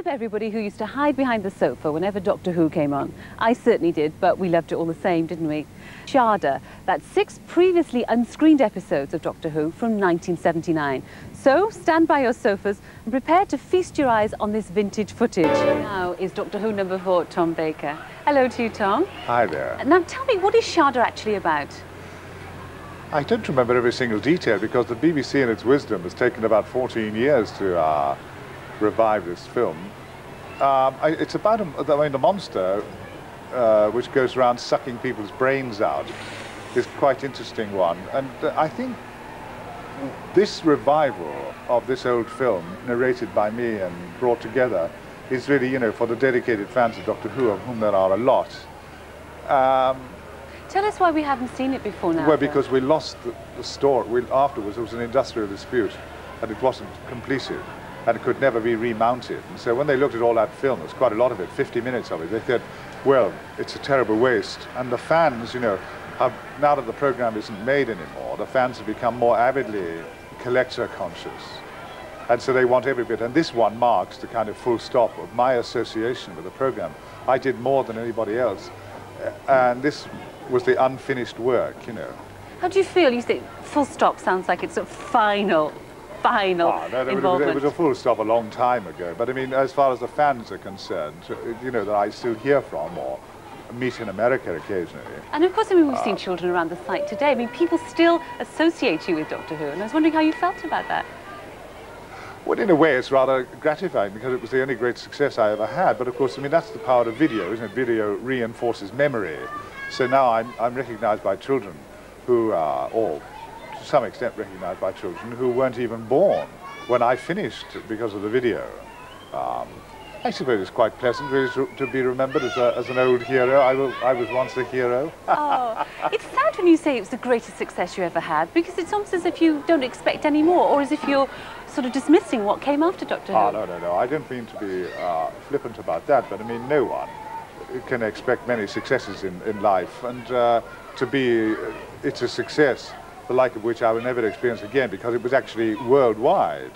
up everybody who used to hide behind the sofa whenever Doctor Who came on. I certainly did, but we loved it all the same, didn't we? Shada, that's 6 previously unscreened episodes of Doctor Who from 1979. So stand by your sofas and prepare to feast your eyes on this vintage footage. Now is Doctor Who number 4, Tom Baker. Hello to you, Tom. Hi there. Now tell me, what is Shada actually about? I don't remember every single detail because the BBC in its wisdom has taken about 14 years to revive this film. It's about the monster which goes around sucking people's brains out is quite interesting one. And I think this revival of this old film, narrated by me and brought together, is really, you know, for the dedicated fans of Doctor Who, of whom there are a lot. Tell us why we haven't seen it before now. Well, because we lost the story. Afterwards, there was an industrial dispute, and it wasn't completed, and it could never be remounted. And so when they looked at all that film, there's quite a lot of it, 50 minutes of it, they said, well, it's a terrible waste. And the fans, you know, now that the program isn't made anymore, the fans have become more avidly collector conscious. And so they want every bit. And this one marks the kind of full stop of my association with the program. I did more than anybody else. And this was the unfinished work, you know. How do you feel? You think full stop sounds like it's a final involvement. It was a full stop a long time ago. But I mean, as far as the fans are concerned, you know, that I still hear from or meet in America occasionally. And of course, I mean, we've seen children around the site today. I mean, people still associate you with Doctor Who, and I was wondering how you felt about that. Well, in a way, it's rather gratifying because it was the only great success I ever had. But of course, I mean, that's the power of video, isn't it? Video reinforces memory. So now I'm recognized by children who are, or to some extent recognized by children who weren't even born when I finished because of the video. I suppose it's quite pleasant really to be remembered as an old hero. I was once a hero. Oh, it's sad when you say it was the greatest success you ever had, because it's almost as if you don't expect any more, or as if you're sort of dismissing what came after Doctor Who. Oh, no. I don't mean to be flippant about that, but I mean, no one can expect many successes in life, and it's a success the like of which I will never experience again, because it was actually worldwide.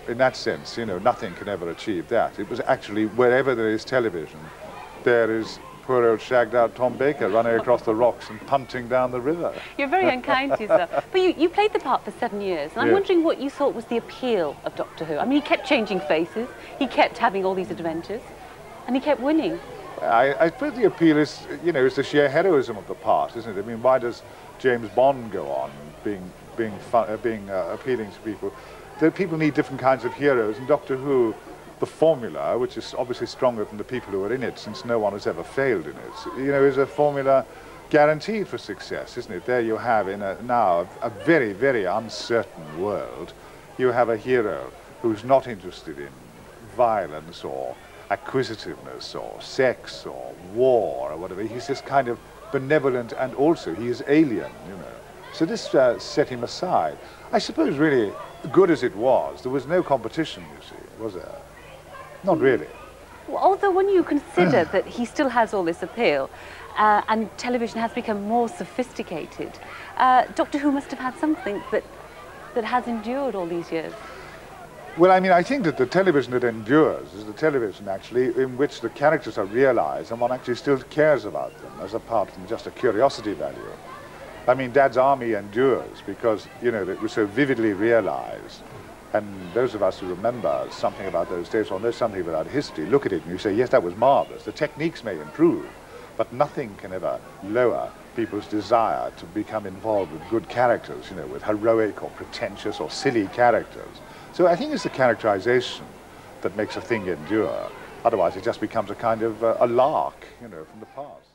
In that sense, you know, nothing can ever achieve that. It was actually, wherever there is television, there is poor old shagged out Tom Baker running across the rocks and punting down the river. You're very unkind to yourself. But you played the part for 7 years, and I'm wondering what you thought was the appeal of Doctor Who. I mean, he kept changing faces, he kept having all these adventures, and he kept winning. I suppose the appeal is, you know, is the sheer heroism of the part, isn't it? I mean, why does James Bond go on being appealing to people? That people need different kinds of heroes, and Doctor Who, the formula, which is obviously stronger than the people who are in it, since no one has ever failed in it, you know, is a formula guaranteed for success, isn't it? There you have, in now a very, very uncertain world, you have a hero who's not interested in violence or acquisitiveness or sex or war or whatever. He's just kind of benevolent, and also he is alien, you know. So this set him aside. I suppose really, good as it was, there was no competition, you see, was there? Not really. Well, although when you consider that he still has all this appeal, and television has become more sophisticated, Doctor Who must have had something that has endured all these years. Well, I mean, I think that the television that endures is the television, actually, in which the characters are realized and one actually still cares about them, as apart from just a curiosity value. I mean, Dad's Army endures because, you know, it was so vividly realized. And those of us who remember something about those days, or know something about history, look at it and you say, yes, that was marvelous. The techniques may improve, but nothing can ever lower people's desire to become involved with good characters, you know, with heroic or pretentious or silly characters. So I think it's the characterization that makes a thing endure. Otherwise, it just becomes a kind of a lark, you know, from the past.